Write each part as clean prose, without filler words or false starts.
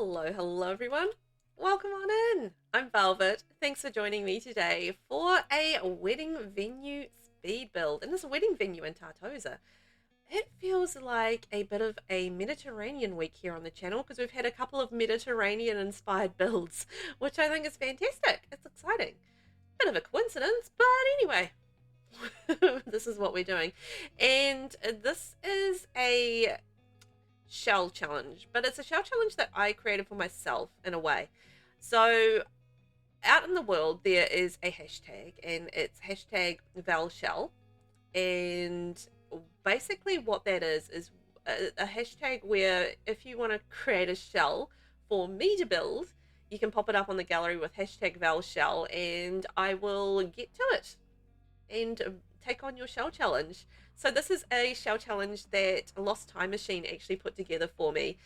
Hello everyone. Welcome on in. I'm Velvet. Thanks for joining me today for a wedding venue speed build. And this wedding venue in Tartosa, it feels like a bit of a Mediterranean week here on the channel because we've had a couple of Mediterranean inspired builds, which I think is fantastic. It's exciting. Bit of a coincidence, but anyway, this is what we're doing. And this is a shell challenge, but it's a shell challenge that I created for myself in a way. So out in the world there is a hashtag, and it's hashtag VelvettB, and basically what that is a hashtag where if you want to create a shell for me to build, you can pop it up on the gallery with hashtag VelvettB, and I will get to it and take on your shell challenge. So this is a shell challenge that Lost Time Machine actually put together for me,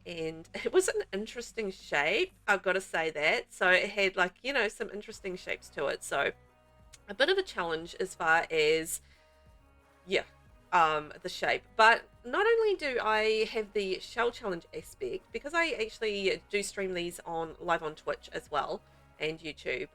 and it was an interesting shape, I've got to say that. So it had, like, you know, some interesting shapes to it, so a bit of a challenge as far as, yeah, the shape. But not only do I have the shell challenge aspect, because I actually do stream these on live on Twitch as well and YouTube,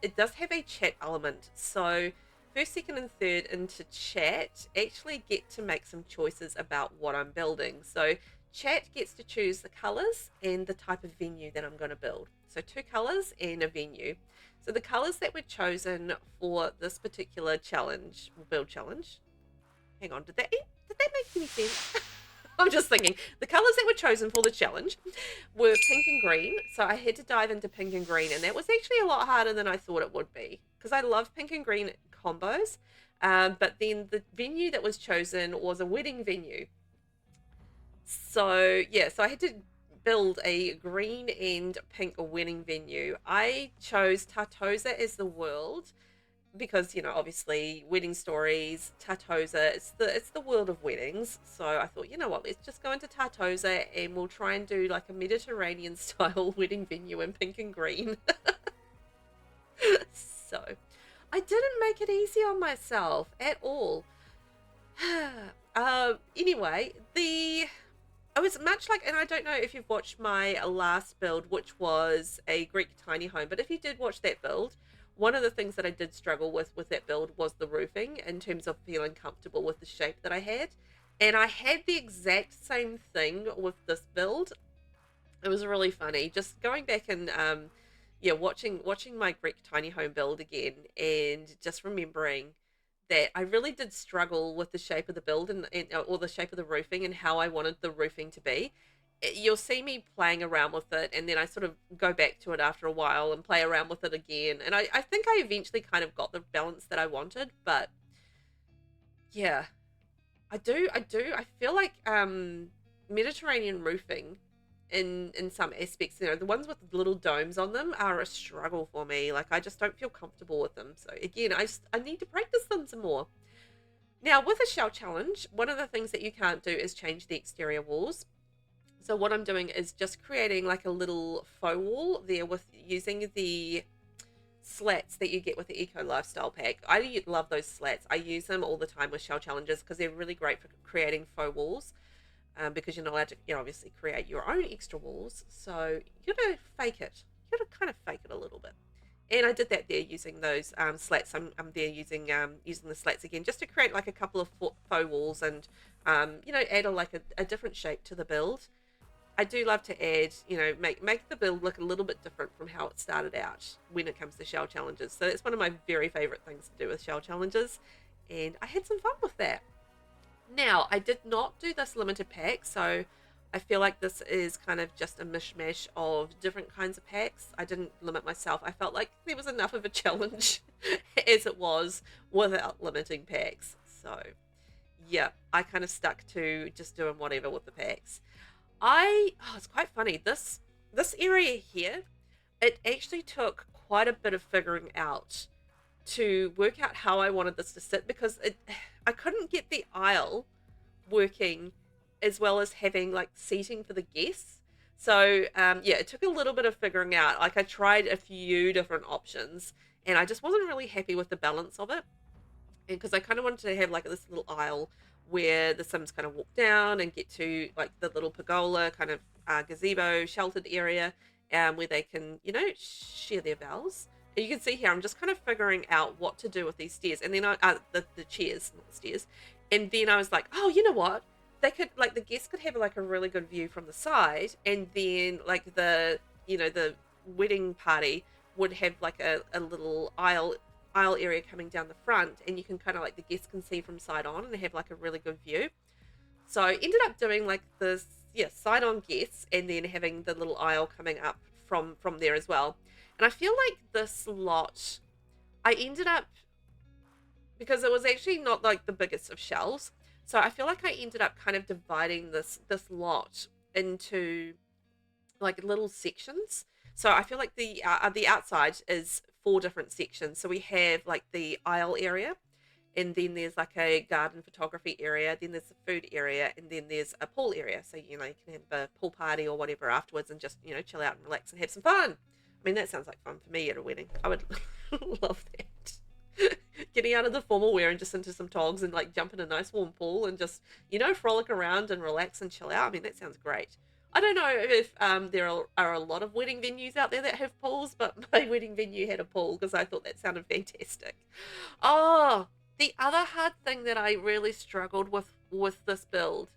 it does have a chat element. So first, second, and third into chat actually get to make some choices about what I'm building. So chat gets to choose the colors and the type of venue that I'm going to build. So 2 colors and a venue. So the colors that were chosen for this particular challenge, build challenge. Hang on, did that make any sense? I'm just thinking. The colors that were chosen for the challenge were pink and green. So I had to dive into pink and green, and that was actually a lot harder than I thought it would be, because I love pink and green combos. But then the venue that was chosen was a wedding venue. So yeah, so I had to build a green and pink wedding venue. I chose Tartosa as the world because, you know, obviously wedding stories, Tartosa, it's the world of weddings. So I thought, you know what, let's just go into Tartosa and we'll try and do like a Mediterranean style wedding venue in pink and green. So I didn't make it easy on myself at all. Anyway, it was much like, and I don't know if you've watched my last build, which was a Greek tiny home, but if you did watch that build, one of the things that I did struggle with that build was the roofing, in terms of feeling comfortable with the shape that I had. And I had the exact same thing with this build. It was really funny just going back and yeah, watching my Greek tiny home build again, and just remembering that I really did struggle with the shape of the build and or the shape of the roofing and how I wanted the roofing to be. You'll see me playing around with it, and then I sort of go back to it after a while and play around with it again. And I think I eventually kind of got the balance that I wanted, but yeah, I feel like Mediterranean roofing in some aspects, you know, the ones with little domes on them are a struggle for me. Like, I just don't feel comfortable with them. So again, I need to practice them some more. Now, with a shell challenge, one of the things that you can't do is change the exterior walls. So what I'm doing is just creating like a little faux wall there with using the slats that you get with the Eco Lifestyle Pack. I love those slats. I use them all the time with shell challenges because they're really great for creating faux walls. Because you're not allowed to, you know, obviously create your own extra walls. So you gotta fake it. You gotta kind of fake it a little bit. And I did that there using those slats. I'm there using the slats again just to create like a couple of faux walls, and you know, add a different shape to the build. I do love to add, you know, make the build look a little bit different from how it started out when it comes to shell challenges. So that's one of my very favorite things to do with shell challenges, and I had some fun with that. Now, I did not do this limited pack, so I feel like this is kind of just a mishmash of different kinds of packs. I didn't limit myself. I felt like there was enough of a challenge as it was without limiting packs. So yeah, I kind of stuck to just doing whatever with the packs. It's quite funny. This area here, it actually took quite a bit of figuring out to work out how I wanted this to sit, because I couldn't get the aisle working as well as having like seating for the guests. So yeah, it took a little bit of figuring out. Like, I tried a few different options and I just wasn't really happy with the balance of it, because I kind of wanted to have like this little aisle where the Sims kind of walk down and get to like the little pergola kind of gazebo sheltered area, where they can, you know, share their vows. And you can see here, I'm just kind of figuring out what to do with these stairs. And then the chairs, not the stairs. And then I was like, oh, you know what? They could, like, the guests could have like a really good view from the side, and then like the wedding party would have like a little aisle area coming down the front, and you can kind of like the guests can see from side on and have like a really good view. So I ended up doing like this, yeah, side on guests, and then having the little aisle coming up from there as well. And I feel like this lot, I ended up, because it was actually not like the biggest of shelves, so I feel like I ended up kind of dividing this lot into like little sections. So I feel like the outside is 4 different sections. So we have like the aisle area, and then there's like a garden photography area, then there's a food area, and then there's a pool area. So, you know, you can have a pool party or whatever afterwards and just, you know, chill out and relax and have some fun. I mean, that sounds like fun for me at a wedding. I would love that. Getting out of the formal wear and just into some togs and like jump in a nice warm pool and just, you know, frolic around and relax and chill out. I mean, that sounds great. I don't know if there are a lot of wedding venues out there that have pools, but my wedding venue had a pool because I thought that sounded fantastic. Oh, the other hard thing that I really struggled with this build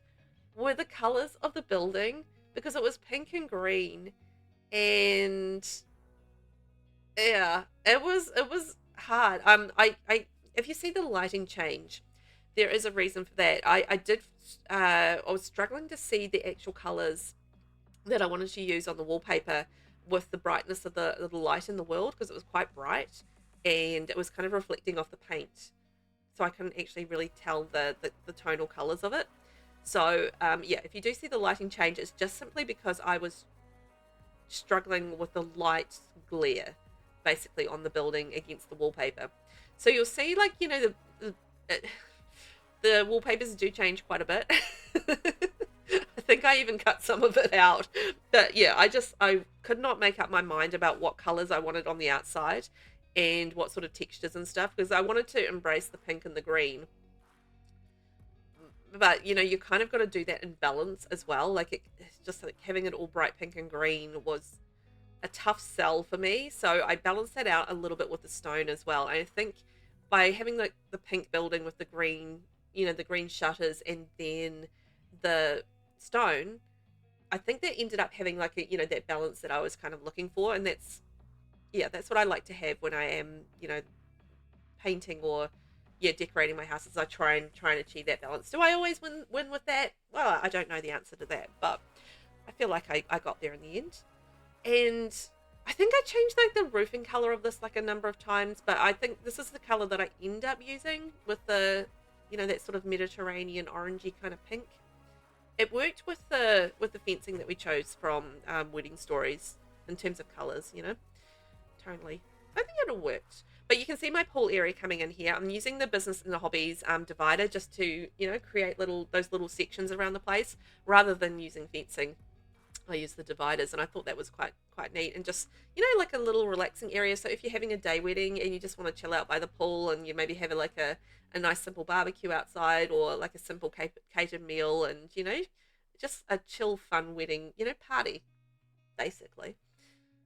were the colors of the building, because it was pink and green, and yeah, it was hard. I if you see the lighting change, there is a reason for that. I was struggling to see the actual colors that I wanted to use on the wallpaper with the brightness of the light in the world, because it was quite bright and it was kind of reflecting off the paint. So I couldn't actually really tell the tonal colors of it. So yeah, if you do see the lighting change, it's just simply because I was struggling with the light glare basically on the building against the wallpaper. So you'll see, like, you know, the wallpapers do change quite a bit. I think I even cut some of it out. But yeah, I could not make up my mind about what colors I wanted on the outside and what sort of textures and stuff, because I wanted to embrace the pink and the green. But, you know, you kind of got to do that in balance as well. Like, it's just like having it all bright pink and green was a tough sell for me. So I balanced that out a little bit with the stone as well. And I think by having like the pink building with the green, you know, the green shutters and then the stone, I think that ended up having like a, you know, that balance that I was kind of looking for. And that's, yeah, that's what I like to have when I am, you know, painting or, yeah, decorating my houses. I try and achieve that balance. Do I always win with that? Well, I don't know the answer to that, but I feel like I got there in the end. And I think I changed like the roofing color of this like a number of times, but I think this is the color that I end up using with the, you know, that sort of Mediterranean orangey kind of pink. It worked with the fencing that we chose from Wedding Stories in terms of colors, you know, totally. I think it all worked. But you can see my pool area coming in here. I'm using the business and the hobbies divider just to, you know, create those little sections around the place rather than using fencing. I use the dividers, and I thought that was quite neat, and just, you know, like a little relaxing area. So if you're having a day wedding and you just want to chill out by the pool, and you maybe have a nice simple barbecue outside, or like a simple catered meal, and, you know, just a chill fun wedding, you know, party basically.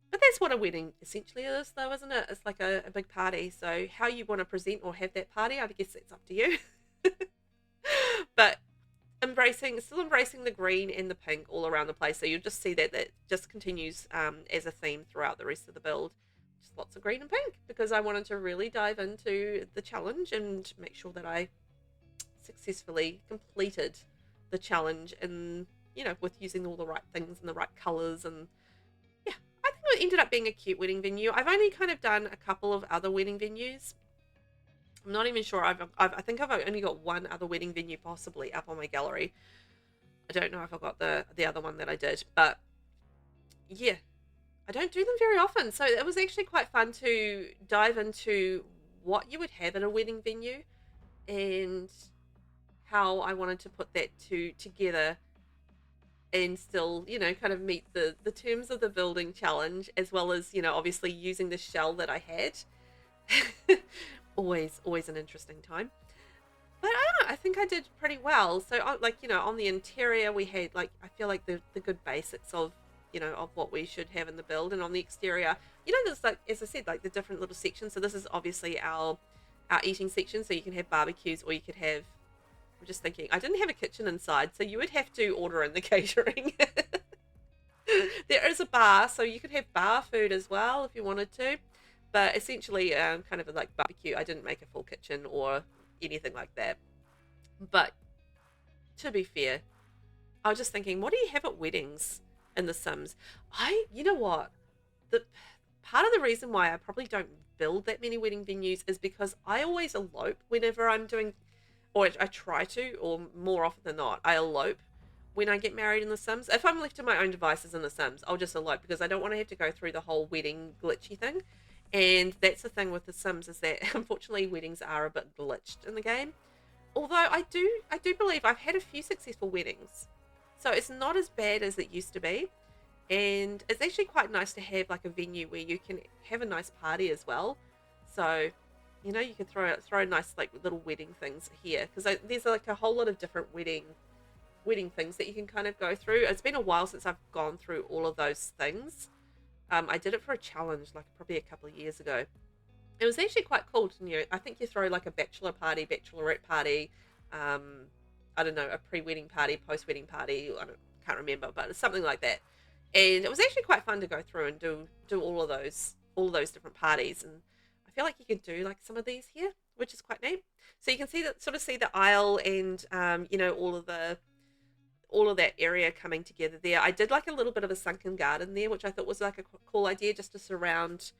But that's what a wedding essentially is, though, isn't it? It's like a big party. So how you want to present or have that party, I guess that's up to you. But still embracing the green and the pink all around the place. So you'll just see that just continues as a theme throughout the rest of the build. Just lots of green and pink, because I wanted to really dive into the challenge and make sure that I successfully completed the challenge, and, you know, with using all the right things and the right colors. And yeah, I think it ended up being a cute wedding venue. I've only kind of done a couple of other wedding venues. I'm not even sure. I think I've only got one other wedding venue possibly up on my gallery. I don't know if I got the other one that I did, but yeah, I don't do them very often. So it was actually quite fun to dive into what you would have at a wedding venue and how I wanted to put that together and still, you know, kind of meet the terms of the building challenge, as well as, you know, obviously using the shell that I had. Always an interesting time. But I think I did pretty well. So, like, on the interior, we had, like, I feel like the good basics of, of what we should have in the build. And on the exterior, there's, like, as I said, like, the different little sections. So this is obviously our eating section. So you can have barbecues, or you could have, I'm just thinking, I didn't have a kitchen inside, so you would have to order in the catering. There is a bar, so you could have bar food as well if you wanted to. But essentially, kind of like barbecue. I didn't make a full kitchen or anything like that. But to be fair, I was just thinking, what do you have at weddings in The Sims? You know what? The part of the reason why I probably don't build that many wedding venues is because I always elope whenever I'm doing, or I try to, or more often than not, I elope when I get married in The Sims. If I'm left to my own devices in The Sims, I'll just elope because I don't want to have to go through the whole wedding glitchy thing. And that's the thing with The Sims, is that unfortunately weddings are a bit glitched in the game. Although I do believe I've had a few successful weddings. So it's not as bad as it used to be. And it's actually quite nice to have like a venue where you can have a nice party as well. So, you can throw nice like little wedding things here, because there's like a whole lot of different wedding things that you can kind of go through. It's been a while since I've gone through all of those things. I did it for a challenge like probably a couple of years ago. It was actually quite cool. I think you throw like a bachelor party, bachelorette party, I don't know, a pre-wedding party, post-wedding party. Can't remember, but it's something like that. And it was actually quite fun to go through and do all of those different parties. And I feel like you could do like some of these here, which is quite neat. So you can see the aisle and all of that area coming together there. I did like a little bit of a sunken garden there, which I thought was like a cool idea, just to surround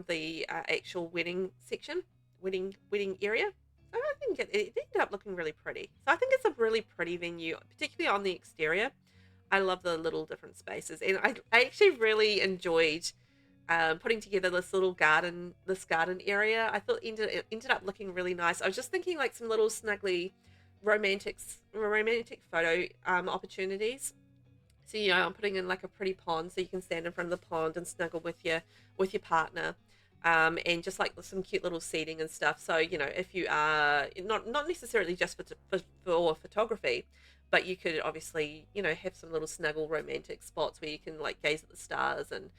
the actual wedding section, wedding area. So I think it ended up looking really pretty. So I think it's a really pretty venue, particularly on the exterior. I love the little different spaces, and I actually really enjoyed putting together this garden area. I thought it ended up looking really nice. I was just thinking like some little snuggly romantic photo opportunities. So I'm putting in like a pretty pond, so you can stand in front of the pond and snuggle with your partner, and just like some cute little seating and stuff. So if you are not necessarily just for photography, but you could obviously have some little snuggle romantic spots where you can like gaze at the stars and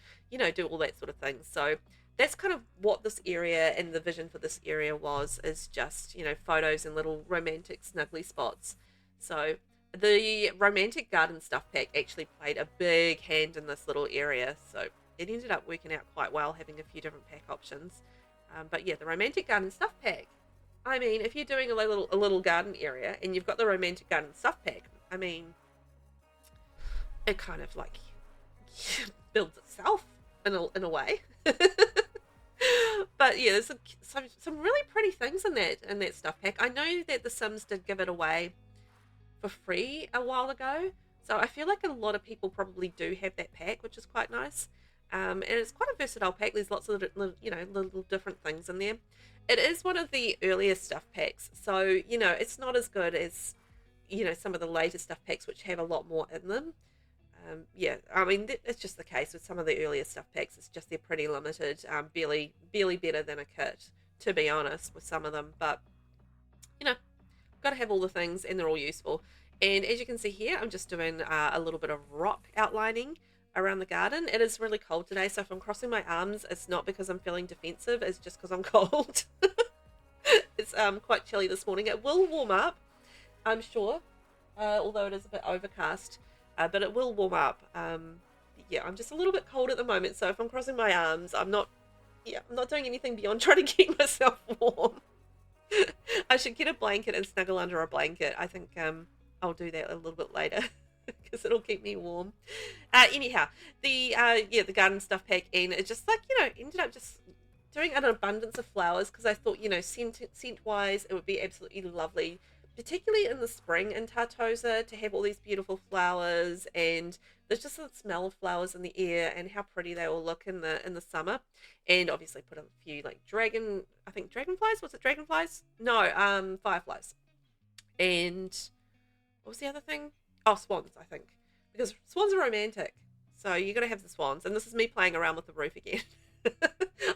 do all that sort of thing. So that's kind of what this area and the vision for this area is just photos and little romantic snuggly spots. So the romantic garden stuff pack actually played a big hand in this little area, so it ended up working out quite well, having a few different pack options. But yeah, the romantic garden stuff pack, I mean, if you're doing a little garden area and you've got the romantic garden stuff pack, I mean, it kind of like builds itself in a way. But yeah, there's some really pretty things in that stuff pack. I know that The Sims did give it away for free a while ago, so I feel like a lot of people probably do have that pack, which is quite nice. And it's quite a versatile pack. There's lots of little different things in there. It is one of the earlier stuff packs, so it's not as good as some of the later stuff packs, which have a lot more in them. Yeah, I mean, it's just the case with some of the earlier stuff packs. It's just they're pretty limited, barely better than a kit, to be honest, with some of them. But got to have all the things, and they're all useful. And as you can see here, I'm just doing a little bit of rock outlining around the garden. It is really cold today, so if I'm crossing my arms, it's not because I'm feeling defensive, it's just because I'm cold. It's quite chilly this morning. It will warm up, I'm sure, although it is a bit overcast, but it will warm up. Yeah, I'm just a little bit cold at the moment, so if I'm crossing my arms, I'm not doing anything beyond trying to keep myself warm. I should get a blanket and snuggle under a blanket. I think I'll do that a little bit later because it'll keep me warm. Anyhow, the garden stuff pack, and it just ended up just doing an abundance of flowers because I thought scent wise it would be absolutely lovely, particularly in the spring in Tartosa, to have all these beautiful flowers, and there's just the smell of flowers in the air and how pretty they all look in the summer. And obviously put a few like dragonflies. Was it dragonflies? No, fireflies. And what was the other thing? Oh, swans, I think, because swans are romantic. So you got to have the swans. And this is me playing around with the roof again.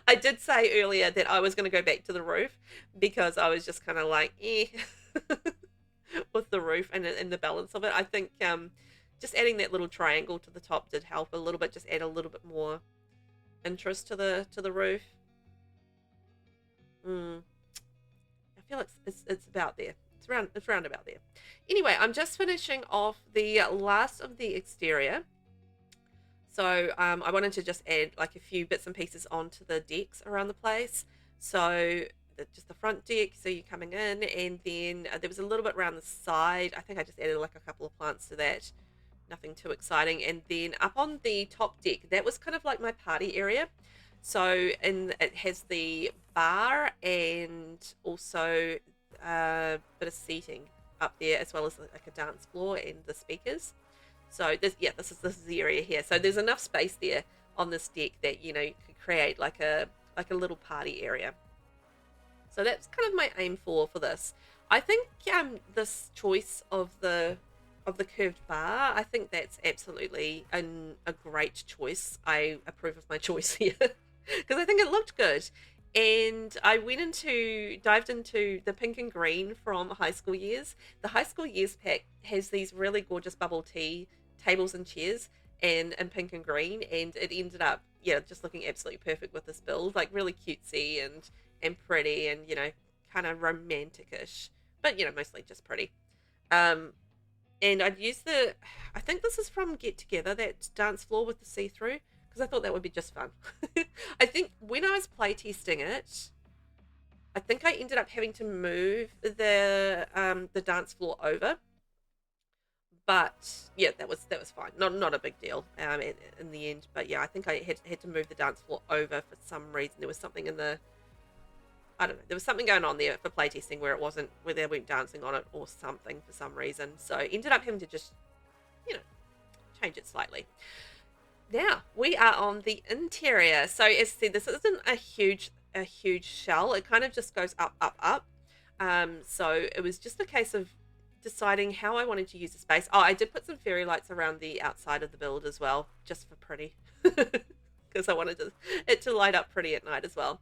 I did say earlier that I was going to go back to the roof because I was just kind of like, with the roof and the balance of it. I think just adding that little triangle to the top did help a little bit, just add a little bit more interest to the roof. I feel it's about there. It's round about there. Anyway, I'm just finishing off the last of the exterior. So I wanted to just add like a few bits and pieces onto the decks around the place. So just the front deck, so you're coming in, and then there was a little bit around the side. I think I just added like a couple of plants to that. Nothing too exciting. And then up on the top deck, that was kind of like my party area. So it has the bar and also a bit of seating up there, as well as like a dance floor and the speakers. So this is the area here. So there's enough space there on this deck that you could create like a little party area. So that's kind of my aim for this. I think this choice of the curved bar, I think that's absolutely a great choice. I approve of my choice here because I think it looked good. And I dived into the pink and green from High School Years. The High School Years pack has these really gorgeous bubble tea tables and chairs in pink and green, and it ended up just looking absolutely perfect with this build, like really cutesy and pretty, and kind of romantic-ish, but mostly just pretty. And I'd use I think this is from Get Together, that dance floor with the see-through, because I thought that would be just fun. I think when I was playtesting it, I think I ended up having to move the dance floor over. But yeah, that was fine. Not a big deal in the end. But yeah, I think I had to move the dance floor over for some reason. There was something I don't know. There was something going on there for playtesting where they weren't dancing on it or something for some reason. So ended up having to just change it slightly. Now we are on the interior. So as I said, this isn't a huge shell. It kind of just goes up, up, up. So it was just a case of deciding how I wanted to use the space. Oh, I did put some fairy lights around the outside of the build as well, just for pretty, because I wanted it to light up pretty at night as well.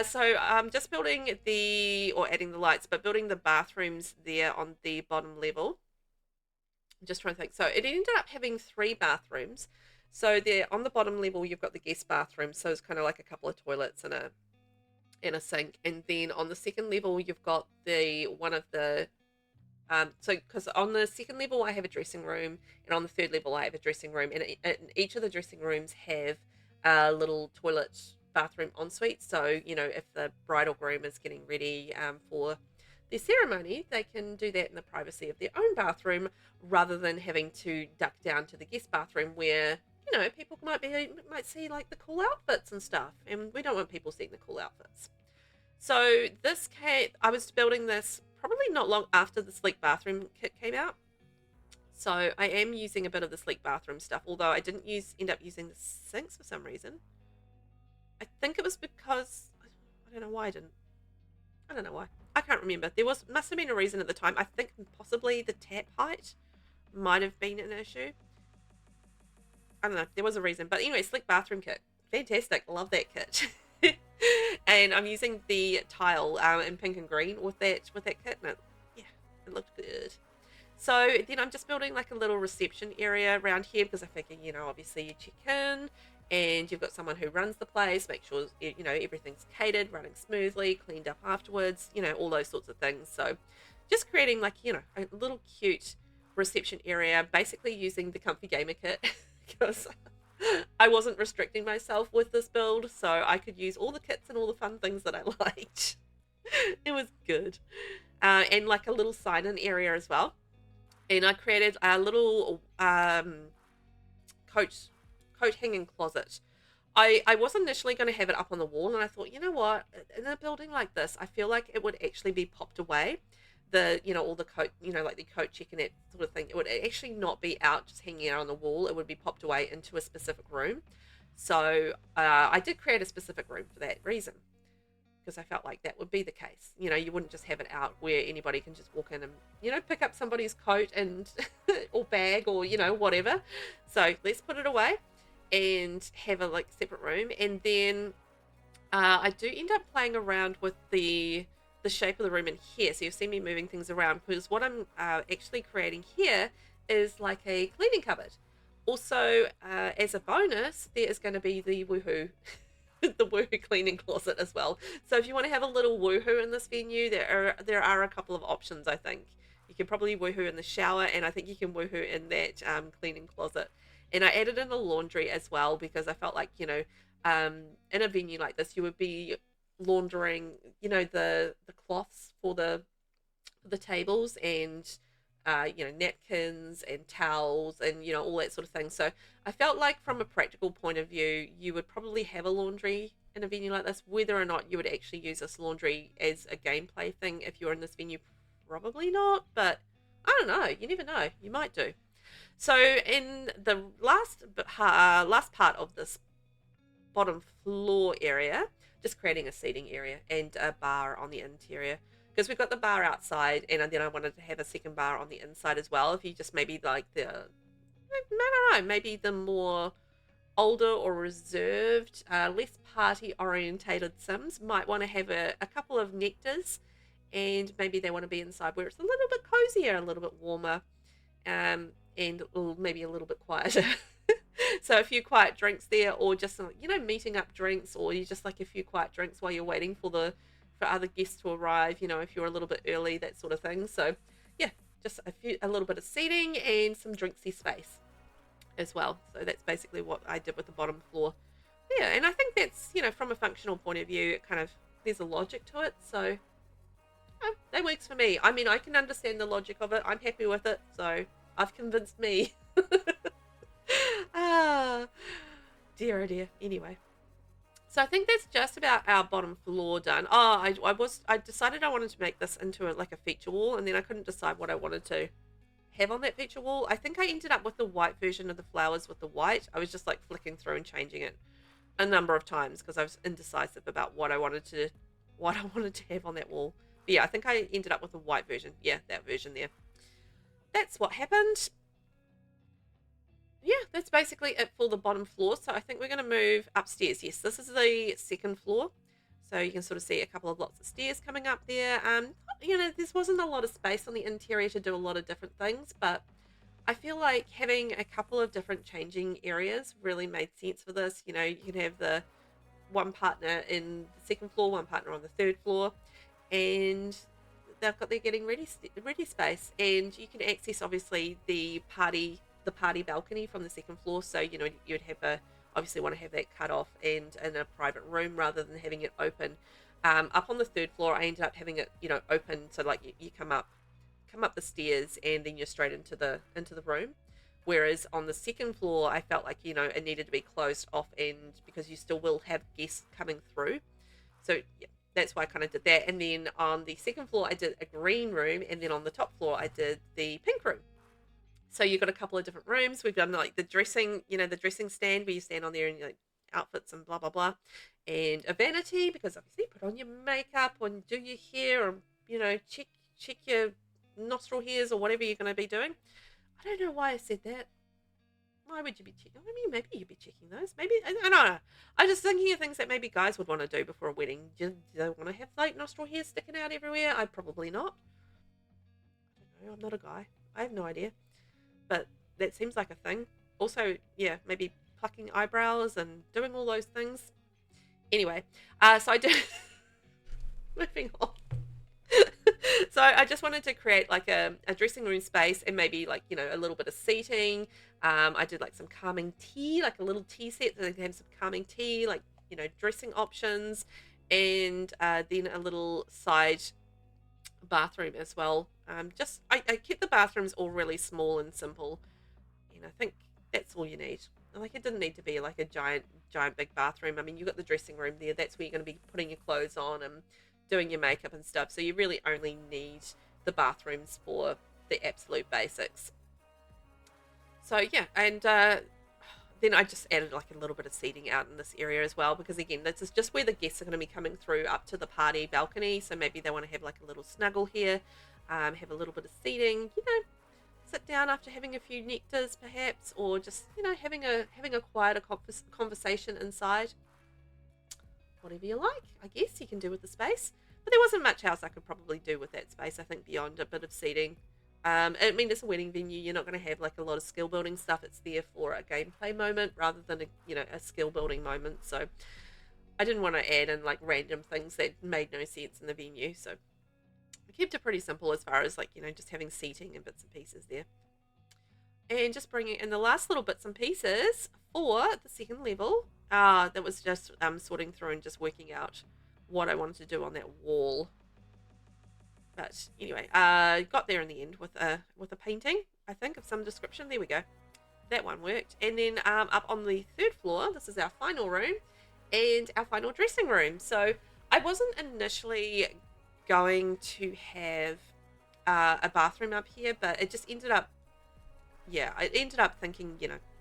So I'm just adding the lights, but building the bathrooms there on the bottom level. I'm just trying to think. So it ended up having 3 bathrooms. So there on the bottom level, you've got the guest bathroom. So it's kind of like a couple of toilets and a sink. And then on the second level, you've got one of the so because on the second level I have a dressing room, and on the third level I have a dressing room, and each of the dressing rooms have a little toilet bathroom ensuite. So if the bride or groom is getting ready for their ceremony, they can do that in the privacy of their own bathroom rather than having to duck down to the guest bathroom where people might see like the cool outfits and stuff, and we don't want people seeing the cool outfits. So I was building this probably not long after the sleek bathroom kit came out. So I am using a bit of the sleek bathroom stuff, although I didn't end up using the sinks for some reason. I think it was because I don't know why I didn't. I don't know why. I can't remember. Must have been a reason at the time. I think possibly the tap height might have been an issue. I don't know. There was a reason. But anyway, sleek bathroom kit. Fantastic. Love that kit. And I'm using the tile in pink and green with that kit, and it looked good. So then I'm just building like a little reception area around here because I figure obviously you check in and you've got someone who runs the place, make sure everything's catered, running smoothly, cleaned up afterwards, all those sorts of things. So just creating like a little cute reception area, basically using the comfy gamer kit because I wasn't restricting myself with this build, so I could use all the kits and all the fun things that I liked. It was good. And like a little sign-in area as well. And I created a little coat hanging closet. I was initially going to have it up on the wall, and I thought, you know what, in a building like this, I feel like it would actually be popped away. All the coat, like the coat check and that sort of thing, it would actually not be out just hanging out on the wall. It would be popped away into a specific room. So I did create a specific room for that reason, because I felt like that would be the case. You wouldn't just have it out where anybody can just walk in and pick up somebody's coat and or bag or whatever. So let's put it away and have a separate room. And then I do end up playing around with the the shape of the room in here. So you'll see me moving things around, because what I'm actually creating here is like a cleaning cupboard. Also, as a bonus, there is going to be the woohoo, the woohoo cleaning closet as well. So if you want to have a little woohoo in this venue, there are a couple of options. I think you can probably woohoo in the shower, and I think you can woohoo in that cleaning closet. And I added in a laundry as well, because I felt like, in a venue like this, you would be laundering, the cloths for the tables, and napkins and towels, and all that sort of thing. So I felt like, from a practical point of view, you would probably have a laundry in a venue like this. Whether or not you would actually use this laundry as a gameplay thing if you're in this venue, probably not, but I don't know, you never know, you might do. So in the last part of this bottom floor area, just creating a seating area and a bar on the interior, because we've got the bar outside, and then I wanted to have a second bar on the inside as well. If you just maybe like I don't know, maybe the more older or reserved, less party orientated Sims might want to have a couple of nectars, and maybe they want to be inside where it's a little bit cozier, a little bit warmer, and maybe a little bit quieter. So a few quiet drinks there, or just meeting up drinks, or you just like a few quiet drinks while you're waiting for other guests to arrive, if you're a little bit early, that sort of thing. So yeah, just a little bit of seating and some drinksy space as well. So that's basically what I did with the bottom floor. Yeah, and I think that's, from a functional point of view, it kind of, there's a logic to it. So that works for me. I mean, I can understand the logic of it. I'm happy with it. So I've convinced me. Ah, dear, oh dear. Anyway, so I think that's just about our bottom floor done. Oh, I decided I wanted to make this into like a feature wall, and then I couldn't decide what I wanted to have on that feature wall. I think I ended up with the white version of the flowers with the white. I was just like flicking through and changing it a number of times because I was indecisive about what I wanted to have on that wall. But yeah, I think I ended up with the white version. Yeah, that version there. That's what happened. Yeah, that's basically it for the bottom floor. So I think we're going to move upstairs. Yes, this is the second floor. So you can sort of see a couple of lots of stairs coming up there. There wasn't a lot of space on the interior to do a lot of different things, but I feel like having a couple of different changing areas really made sense for this. You can have the one partner in the second floor, one partner on the third floor, and they've got their getting ready space, and you can access obviously the party balcony from the second floor. So you'd have obviously want to have that cut off and in a private room rather than having it open. Up on the third floor, I ended up having it open, so like you come up the stairs and then you're straight into the room. Whereas on the second floor, I felt like it needed to be closed off, and because you still will have guests coming through. So yeah, that's why I kind of did that. And then on the second floor, I did a green room, and then on the top floor, I did the pink room. So you've got a couple of different rooms. We've done like the dressing, the dressing stand where you stand on there and like outfits and blah, blah, blah. And a vanity, because obviously put on your makeup and do your hair, or, check your nostril hairs or whatever you're going to be doing. I don't know why I said that. Why would you be checking? I mean, maybe you'd be checking those. Maybe, I don't know. I'm just thinking of things that maybe guys would want to do before a wedding. Do they want to have like nostril hairs sticking out everywhere? I'd probably not. I don't know. I'm not a guy. I have no idea. But that seems like a thing. Also, yeah, maybe plucking eyebrows and doing all those things. Anyway, so I did... Moving on. So I just wanted to create like a dressing room space, and maybe like, a little bit of seating. I did like some calming tea, like a little tea set, so they can have some calming tea, like, dressing options, and then a little side bathroom as well. I kept the bathrooms all really small and simple, and I think that's all you need. Like, it didn't need to be like a giant big bathroom. I mean, you've got the dressing room there. That's where you're going to be putting your clothes on and doing your makeup and stuff. So you really only need the bathrooms for the absolute basics. So yeah, and then I just added like a little bit of seating out in this area as well, because again, this is just where the guests are going to be coming through up to the party balcony. So maybe they want to have like a little snuggle here, have a little bit of seating, sit down after having a few nectars perhaps, or just, having a quieter conversation inside. Whatever you like, I guess you can do with the space. But there wasn't much else I could probably do with that space, I think, beyond a bit of seating. I mean, it's a wedding venue. You're not going to have like a lot of skill building stuff. It's there for a gameplay moment rather than a skill building moment. So I didn't want to add in like random things that made no sense in the venue. So I kept it pretty simple as far as like, just having seating and bits and pieces there. And just bringing in the last little bits and pieces for the second level. That was just sorting through and just working out what I wanted to do on that wall. But anyway, got there in the end with a painting, I think, of some description. There we go. That one worked. And then up on the third floor, this is our final room and our final dressing room. So I wasn't initially going to have a bathroom up here, but it just ended up, I ended up thinking,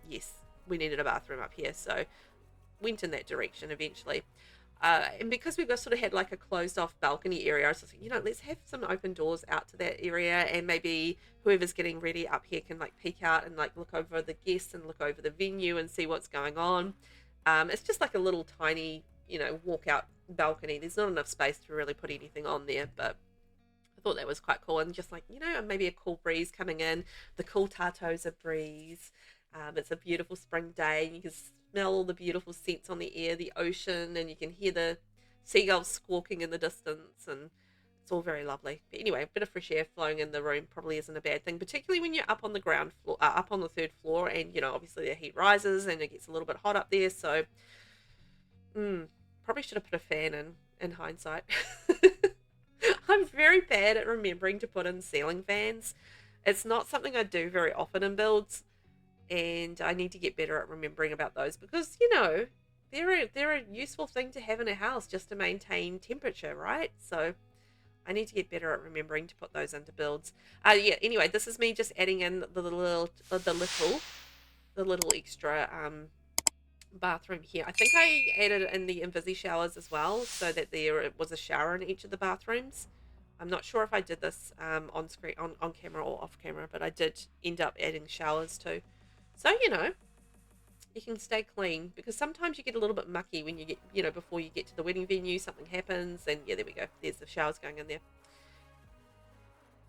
yes, we needed a bathroom up here. So went in that direction eventually. And because we've sort of had like a closed off balcony area, I was just like, let's have some open doors out to that area, and maybe whoever's getting ready up here can like peek out and like look over the guests and look over the venue and see what's going on. It's just like a little tiny, walkout balcony. There's not enough space to really put anything on there, but I thought that was quite cool. And just like, maybe a cool breeze coming in, the cool Tartosa breeze. It's a beautiful spring day, and you can smell all the beautiful scents on the air, the ocean, and you can hear the seagulls squawking in the distance, and it's all very lovely. But anyway, a bit of fresh air flowing in the room probably isn't a bad thing, particularly when you're up on the ground floor, up on the third floor, and obviously the heat rises and it gets a little bit hot up there. So, probably should have put a fan in hindsight. I'm very bad at remembering to put in ceiling fans. It's not something I do very often in builds. And I need to get better at remembering about those because, they're a useful thing to have in a house just to maintain temperature, right? So I need to get better at remembering to put those into builds. Anyway, this is me just adding in the little extra bathroom here. I think I added in the Invisi showers as well so that there was a shower in each of the bathrooms. I'm not sure if I did this on screen, on camera or off camera, but I did end up adding showers too. So, you can stay clean because sometimes you get a little bit mucky when you get, before you get to the wedding venue, something happens, and there we go. There's the showers going in there.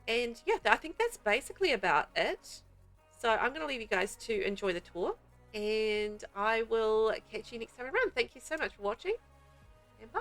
And I think that's basically about it. So I'm going to leave you guys to enjoy the tour, and I will catch you next time around. Thank you so much for watching, and bye.